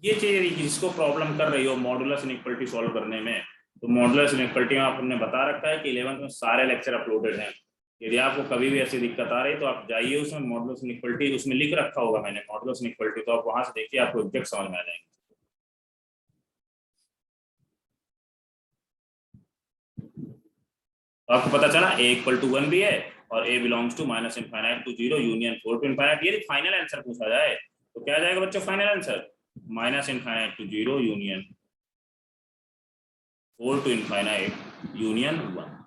ये चीज जिसको प्रॉब्लम कर रही हो मॉडुलस इनइक्वालिटी सॉल्व करने में, तो मॉडुलस इनइक्वालिटी में आपने बता रखा है कि 11th में सारे लेक्चर अपलोडेड हैं। यदि आपको कभी भी ऐसी दिक्कत आ रही तो आप जाइए, उसमें मॉडुलस इनइक्वालिटी उसमें लिख रखा होगा मैंने मॉडुलस इनइक्वालिटी, तो आप वहां से देखिए, आपको एग्जैक्ट समझ में आ जाएंगे। तो आपको पता चला a इक्वल टू 1 भी है और a belongs to minus infinite to 0 union 4 to infinite. ये फाइनल आंसर पूछा जाए तो क्या आ जाएगा बच्चों final answer? Minus infinite to 0 union 4 to infinite union 1।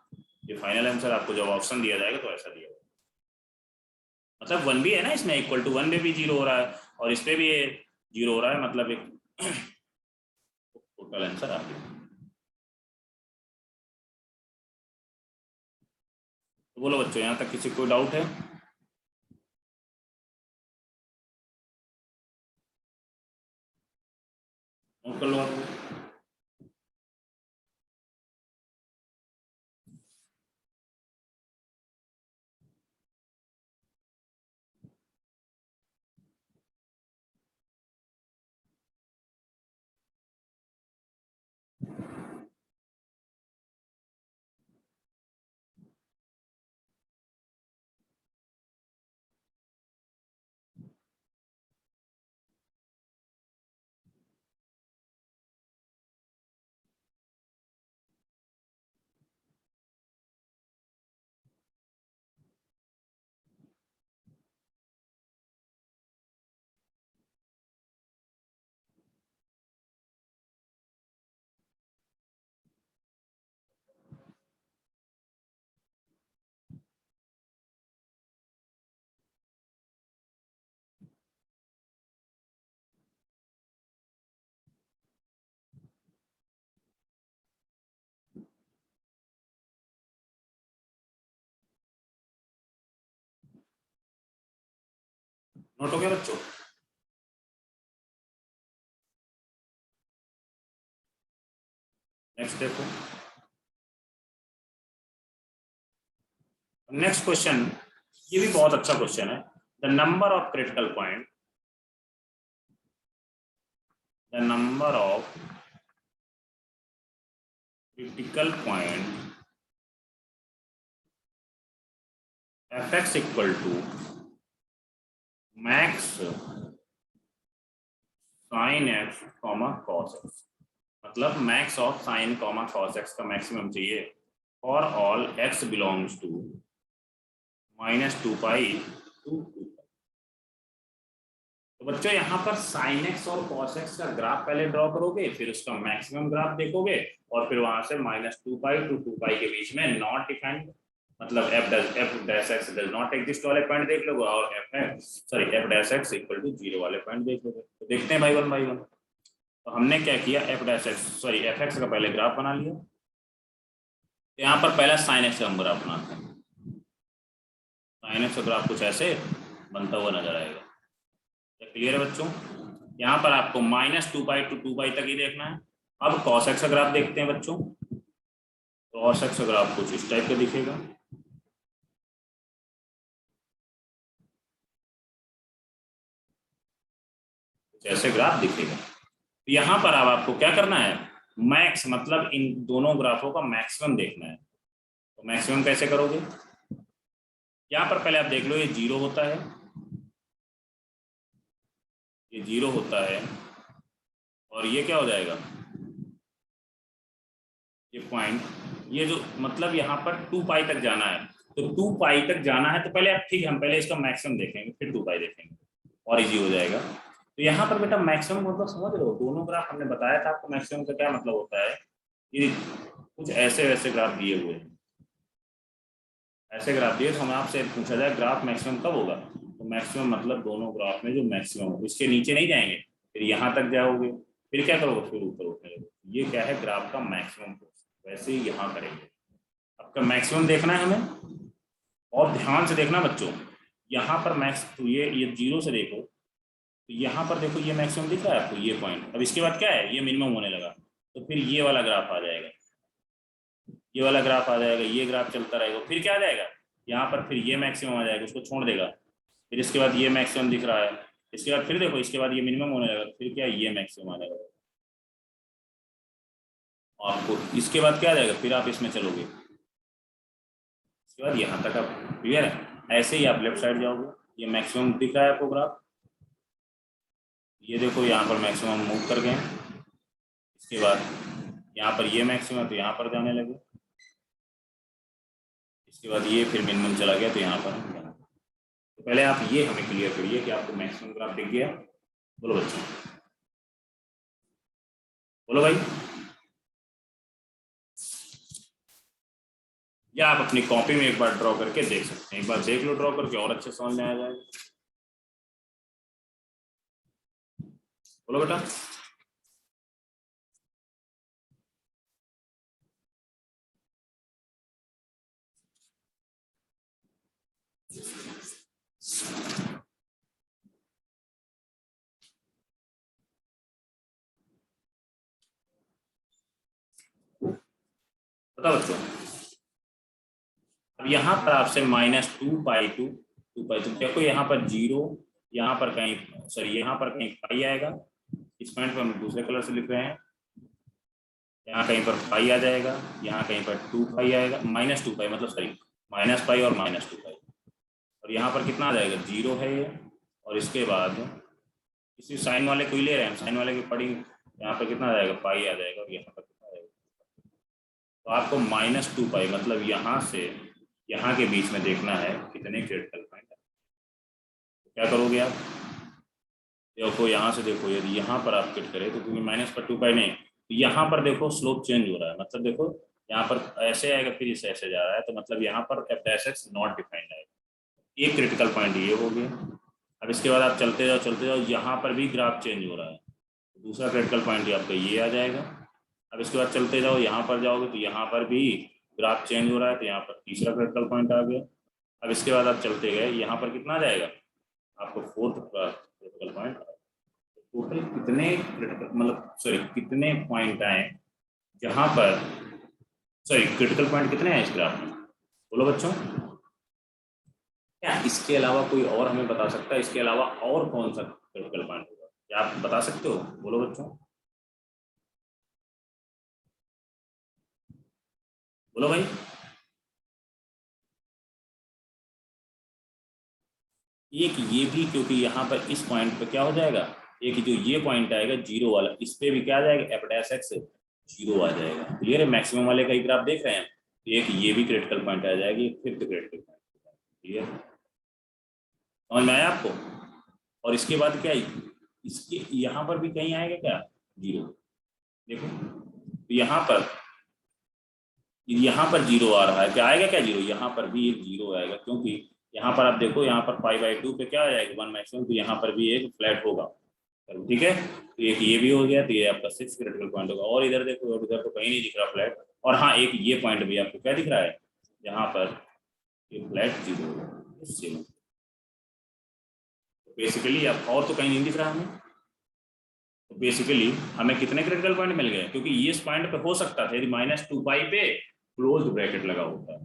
ये फाइनल आंसर आपको जब ऑप्शन दिया जाएगा तो ऐसा दिया जाएगा। मतलब 1 भी है ना इसमें, इक्वल टू 1 में भी 0 हो रहा है और इस पे भी 0 हो रहा है, मतलब एक टोटल आंसर आ गया। तो बोलो बच्चों, यहाँ तक किसी कोई डाउट है? नोट कर लो आप। नोट हो गया बच्चों? नेक्स्ट देखो, नेक्स्ट क्वेश्चन, ये भी बहुत अच्छा क्वेश्चन है। The number of critical point, the number of critical point fx equal to max sine x comma cos x, मतलब max of sine comma cos x का मैक्सिमम चाहिए for all x belongs to -2 pi to 2 pi. तो बच्चों यहाँ पर sine x और cos x का graph पहले ड्रॉ करोगे, फिर उसका मैक्सिमम ग्राफ देखोगे और फिर वहां से -2 पाई टू 2 पाई के बीच में नॉट डिफाइंड, मतलब f dash x does not exist वाले पॉइंट देख लोगे और f dash x equal to 0 वाले पॉइंट देख लोगे। तो देखते हैं भाई वन बाई वन। तो हमने क्या किया, f x का पहले ग्राफ बना लिया। तो यहाँ पर पहला साइन एक्स का हम ग्राफ बनाते हैं। साइन एक्स का ग्राफ कुछ ऐसे बनता हुआ नजर आएगा। क्लियर है बच्चों? यहाँ पर आपको -2 पाई टू 2 पाई तक ही देखना है। अब cos x का ग्राफ देखते हैं बच्चों। cos x का ग्राफ कुछ इस टाइप का दिखेगा। जैसे ग्राफ दिखेगा। यहाँ पर अब आपको क्या करना है, मैक्स मतलब इन दोनों ग्राफों का मैक्सिमम देखना है। तो मैक्सिमम कैसे करोगे, यहाँ पर पहले आप देख लो, ये 0 होता है, ये 0 होता है और ये क्या हो जाएगा, ये पॉइंट, ये जो मतलब यहाँ पर 2 पाई तक जाना है। तो 2 पाई तक जाना है तो पहले आप, ठीक है, हम पहले इसका मैक्सिमम देखेंगे फिर 2 पाई देखेंगे और इजी हो जाएगा। तो यहाँ पर बेटा मैक्सिमम मतलब समझ रहे हो, दोनों ग्राफ हमने बताया था आपको मैक्सिमम का क्या मतलब होता है। ये कुछ ऐसे वैसे ग्राफ दिए हुए हैं, ऐसे ग्राफ दिए, तो हमें आपसे पूछा जाए ग्राफ मैक्सिमम कब होगा, तो मैक्सिमम मतलब दोनों ग्राफ में जो मैक्सिमम हो, इसके नीचे नहीं जाएंगे, फिर यहाँ तक जाओगे, फिर क्या करोगे, फिर ऊपर उठने लगोगे। ये क्या है, ग्राफ का मैक्सिमम। वैसे ही यहाँ करेंगे, आपका मैक्सिमम देखना है हमें, और ध्यान से देखना बच्चों, यहाँ पर मैक्स, तो ये 0 से देखो, तो यहाँ पर देखो ये मैक्सिमम दिख रहा है आपको, ये पॉइंट। अब इसके बाद क्या है, ये मिनिमम होने लगा, तो फिर ये वाला ग्राफ आ जाएगा, ये वाला ग्राफ आ जाएगा, ये ग्राफ चलता रहेगा, फिर क्या आ जाएगा, यहाँ पर फिर ये मैक्सिमम आ जाएगा, उसको छोड़ देगा, फिर इसके बाद ये मैक्सिमम दिख रहा है, इसके बाद फिर देखो इसके बाद ये मिनिमम होने लगा, फिर क्या ये मैक्सिमम आ जाएगा आपको, इसके बाद क्या आ जाएगा, फिर आप इसमें चलोगे, इसके बाद यहाँ तक आप क्लियर है। ऐसे ही आप लेफ्ट साइड जाओगे, ये मैक्सिमम दिख रहा है आपको ग्राफ, ये देखो यहाँ पर मैक्सिमम मूव कर गए, इसके बाद यहाँ पर ये मैक्सिमम तो यहाँ पर जाने लगे, इसके बाद ये फिर मिनिमम चला गया तो यहाँ पर तो पहले आप ये हमें क्लियर करिए कि आपको मैक्सिमम ग्राफ दिख गया। बोलो बच्चों, बोलो भाई, या आप अपनी कॉपी में एक बार ड्रॉ करके देख सकते हैं, एक बार देख लो ड्रॉ करके और अच्छे समझ में आ जाएगा। बोलो बेटा, बताओ बच्चों। अब यहाँ पर आपसे -2 देखो, यहाँ पर 0, यहाँ पर कहीं सॉरी यहाँ पर कहीं पाई आएगा, इस पॉइंट पर हम दूसरे कलर से लिख रहे हैं, यहाँ कहीं पर पाई आ जाएगा, यहाँ कहीं पर 2 पाई आएगा, -2 पाई मतलब सॉरी -पाई और -2 पाई, और यहाँ पर कितना आ जाएगा 0 है ये, और इसके बाद इसी साइन वाले को ही ले रहे हैं, साइन वाले की पड़ी, यहाँ पर कितना आ जाएगा पाई आ जाएगा, और यहाँ पर कितना आ जाएगा, तो आपको -2 पाई मतलब यहाँ से यहाँ के बीच में देखना है कितने क्रिटिकल पॉइंट है। तो क्या करोगे आप, देखो यहाँ से देखो, यदि यहाँ पर आप किट करें तो क्योंकि -2 पाई नहीं, तो यहाँ पर देखो स्लोप चेंज हो रहा है, मतलब देखो यहाँ पर ऐसे आएगा फिर इसे ऐसे जा रहा है, तो मतलब यहाँ पर f' नॉट डिफाइंड आएगा, एक क्रिटिकल पॉइंट ये हो गया। अब इसके बाद आप चलते जाओ, यहाँ पर भी ग्राफ चेंज हो रहा है, दूसरा क्रिटिकल पॉइंट आपका ये आ जाएगा। अब इसके बाद चलते जाओ, यहाँ पर जाओगे तो यहाँ पर भी ग्राफ चेंज हो रहा है, तो यहाँ पर तीसरा क्रिटिकल पॉइंट आ गया। अब इसके बाद आप चलते गए, यहाँ पर कितना आ जाएगा आपको 4th क्रिटिकल पॉइंट। टोटल कितने क्रिटिकल मतलब सॉरी कितने पॉइंट आए जहाँ पर सॉरी क्रिटिकल पॉइंट कितने हैं इस ग्राफ में, बोलो बच्चों। क्या इसके अलावा कोई और हमें बता सकता है, इसके अलावा और कौन सा क्रिटिकल पॉइंट होगा, क्या आप बता सकते हो, बोलो बच्चों, बोलो भाई। एक ये भी, क्योंकि यहाँ पर इस पॉइंट पे क्या हो जाएगा, एक जो ये पॉइंट आएगा 0 वाला, इस पे भी क्या आ जाएगा f' 0 आ जाएगा, क्लियर है। मैक्सिमम वाले का ही ग्राफ देख रहे हैं, एक ये भी क्रिटिकल पॉइंट आ जाएगी, 5th क्रिटिकल पॉइंट, क्लियर, समझ में आया आपको। और इसके बाद क्या इसके यहाँ पर भी कहीं आएगा क्या 0, देखो तो यहाँ पर 0 आ रहा है, क्या आएगा क्या 0, यहाँ पर भी एक 0 आएगा, क्योंकि यहाँ पर आप देखो यहाँ पर π/2 पे क्या आ जाएगा 1 मैक्सिमम, तो यहाँ पर भी एक फ्लैट होगा, ठीक है। तो एक ये भी हो गया, तो ये आपका 6th क्रिटिकल पॉइंट होगा। और इधर देखो, और इधर तो कहीं नहीं दिख रहा फ्लैट, और हाँ एक ये पॉइंट भी आपको क्या दिख रहा है, यहाँ पर ये फ्लैट 0 होगा। बेसिकली आप और तो कहीं नहीं दिख रहा हमें, तो बेसिकली हमें कितने क्रिटिकल पॉइंट मिल गए, क्योंकि ये इस पॉइंट पे हो सकता था यदि -2 पाई पे क्लोज ब्रैकेट लगा होता है,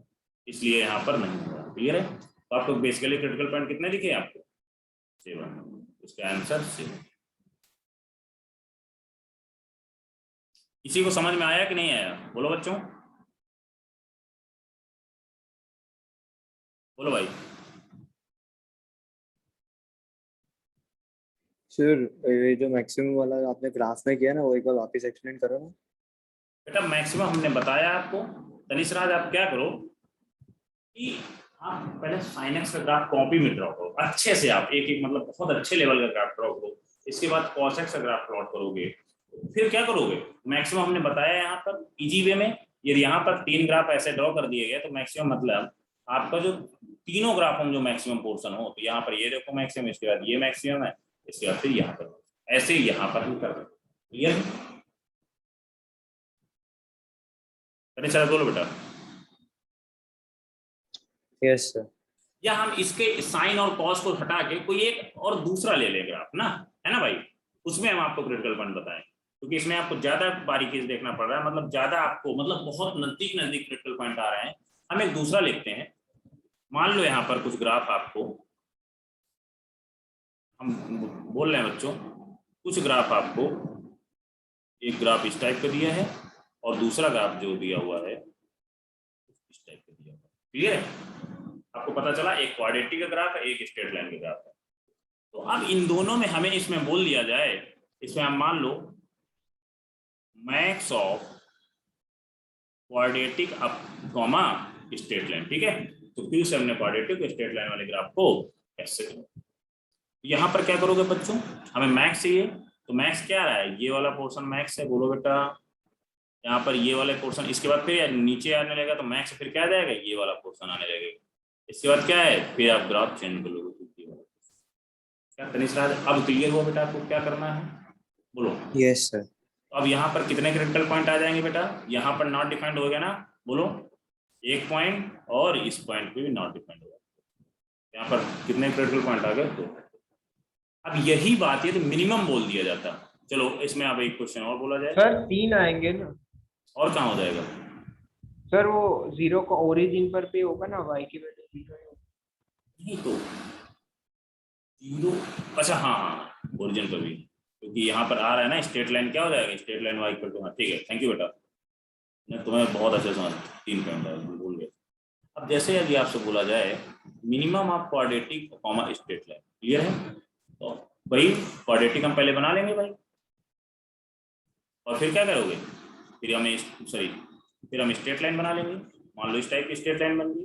इसलिए यहाँ पर नहीं हुआ, क्लियर है। तो आपको बेसिकली क्रिटिकल पॉइंट कितने दिखे आपको 7, इसका आंसर 7। किसी को समझ में आया कि नहीं आया, बोलो बच्चों, बोलो भाई। सर ये जो मैक्सिमम वाला आपने ग्राफ में किया ना, वो एक बार वापस एक्सप्लेन करो ना। बेटा मैक्सिमम हमने बताया आपको, तनिष्राज आप क्या करो कि आप पहले sin x का ग्राफ कॉपी में ड्रॉ करो अच्छे से, आप एक मतलब बहुत अच्छे लेवल का ग्राफ ड्रॉ करो, इसके बाद cos x का ग्राफ प्लॉट करोगे, फिर क्या करोगे, मैक्सिमम हमने बताया यहाँ पर इजी वे में, यदि यहाँ पर 3 ग्राफ ऐसे ड्रॉ कर दिए गए तो मैक्सिमम मतलब आपका जो तीनों ग्राफ हम जो मैक्सिमम पोर्शन हो, तो यहाँ पर ये देखो मैक्सिमम, इसके बाद ये मैक्सिमम है, इसके बाद फिर यहाँ पर, ऐसे ही यहाँ पर हम कर रहे हैं, क्लियर। अरे चलो बोलो बेटा। Yes sir. या हम इसके साइन और कॉस को हटा के कोई एक और दूसरा ले लेंगे आप ना, है ना भाई, उसमें हम आपको क्रिटिकल पॉइंट बताएं, क्योंकि इसमें आपको ज्यादा बारीकी से देखना पड़ रहा है, मतलब ज्यादा आपको मतलब बहुत नजदीक क्रिटिकल पॉइंट आ रहे हैं। हम एक दूसरा लिखते हैं, मान लो यहाँ पर कुछ ग्राफ आपको, हम बोल रहे हैं बच्चों, कुछ ग्राफ आपको, एक ग्राफ इस टाइप का दिया है और दूसरा ग्राफ जो दिया हुआ है इस टाइप का दिया हुआ है। क्लियर है? आपको पता चला एक क्वाड्रेटिक का ग्राफ है, एक स्ट्रेट लाइन का ग्राफ है। तो अब इन दोनों में हमें इसमें बोल दिया जाए, इसमें हम मान लो max of quadratic up comma straight line, ठीक है। तो क्यू से हमने क्वाड्रेटिक स्ट्रेट लाइन वाले ग्राफ को ऐसे करो। यहाँ पर क्या करोगे बच्चों, हमें मैक्स चाहिए, तो मैक्स क्या रहा है, ये वाला पोर्शन मैक्स है, बोलो बेटा। यहाँ पर ये वाले पोर्शन, इसके बाद फिर नीचे आने लगेगा तो मैक्स, फिर क्या जाएगा, ये वाला पोर्शन आने लगेगा। इसके बाद क्या है, फिर आप ग्राफ चेंज कर लोगे। क्या तनिष राज, अब क्लियर हुआ बेटा आपको क्या करना है, बोलो। Yes sir. अब यहाँ पर कितने क्रिटिकल पॉइंट आ जाएंगे बेटा, यहाँ पर नॉट डिफाइंड हो गया ना, बोलो। एक पॉइंट और इस पॉइंट पे भी नॉट डिफाइंड होगा। यहाँ पर कितने क्रिटिकल पॉइंट आ गए, 2। अब यही बात है तो मिनिमम बोल दिया जाता। चलो इसमें अब एक क्वेश्चन और बोला जाए सर 3 आएंगे ना। और कहाँ हो जाएगा सर वो 0 का ओरिजिन पर पे होगा ना, y की वैल्यू 0 है। नहीं तो 0, अच्छा हाँ ओरिजिन पर भी, क्योंकि यहाँ पर आ रहा है ना स्ट्रेट लाइन, क्या हो जाएगा straight line y equal to, हाँ ठीक है, थैंक यू बेटा, मैं तुम्हें बहुत अच्छे समझ 3 पॉइंट बोल गए। अब जैसे यदि आपसे बोला जाए minimum of quadratic comma straight line, clear है, तो भाई क्वाड्रेटिक हम पहले बना लेंगे भाई, और फिर क्या करोगे, फिर हम स्ट्रेट लाइन बना लेंगे। मान लो इस टाइप की स्ट्रेट लाइन बन गई,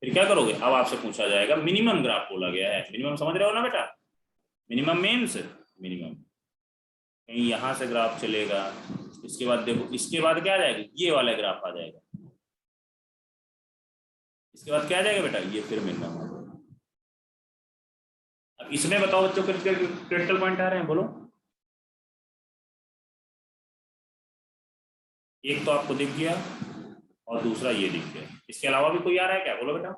फिर क्या करोगे, अब आपसे पूछा जाएगा मिनिमम ग्राफ बोला गया है, मिनिमम समझ रहे हो ना बेटा, मिनिमम मीन्स मिनिमम कहीं यहाँ से ग्राफ चलेगा, इसके बाद देखो, इसके बाद क्या आ जाएगा, ये वाला ग्राफ आ जाएगा, इसके बाद क्या आ जाएगा बेटा, ये फिर मिनिमम आ जाएगा। अब इसमें बताओ बच्चों क्रिटिकल पॉइंट आ रहे हैं, बोलो। एक तो आपको दिख गया और दूसरा ये दिख गया, इसके अलावा भी कोई आ रहा है क्या, बोलो बेटा।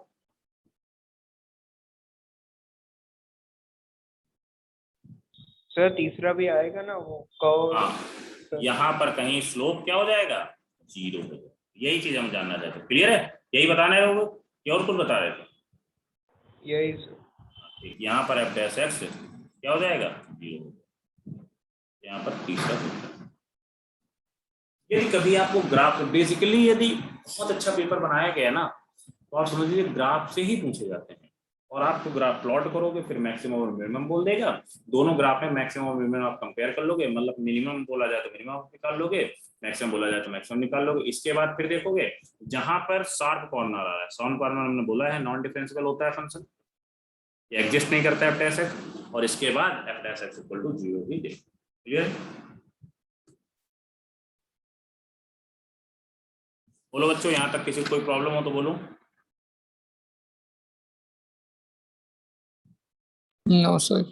सर तीसरा भी आएगा ना वो कर्व। हाँ, यहाँ पर कहीं स्लोप क्या हो जाएगा, 0 हो जाएगा। यही चीज हम जानना चाहते हैं, क्लियर है, यही बताना है लोगों को, और कुछ बता रहे थे, यही सर। यहाँ पर f डैश x क्या हो जाएगा, 0 हो जाएगा। यहाँ पर तीसरा होता है। यदि कभी आपको ग्राफ, बेसिकली यदि बहुत अच्छा पेपर बनाया गया ना, तो आप समझ लीजिए ग्राफ से ही पूछे जाते हैं, और आपको ग्राफ प्लॉट करोगे, फिर मैक्सिमम और मिनिमम बोल देगा, दोनों ग्राफ में मैक्सिमम और मिनिमम आप कंपेयर कर लोगे, मतलब मिनिमम बोला जाए तो मिनिमम निकाल लोगे, मैक्सिमम बोला जाए तो मैक्सिमम निकाल लोगे। इसके बाद फिर देखोगे जहां पर शार्प कॉर्नर आ रहा है, शार्प कॉर्नर हमने बोला है नॉन डिफरेंशिएबल होता है फंक्शन, ये एग्जिस्ट नहीं करता है f डैश x, और इसके बाद f dash x equal to 0 ही दे। क्लियर, बोलो बच्चों, यहाँ तक किसी को कोई प्रॉब्लम हो तो बोलो। No sir.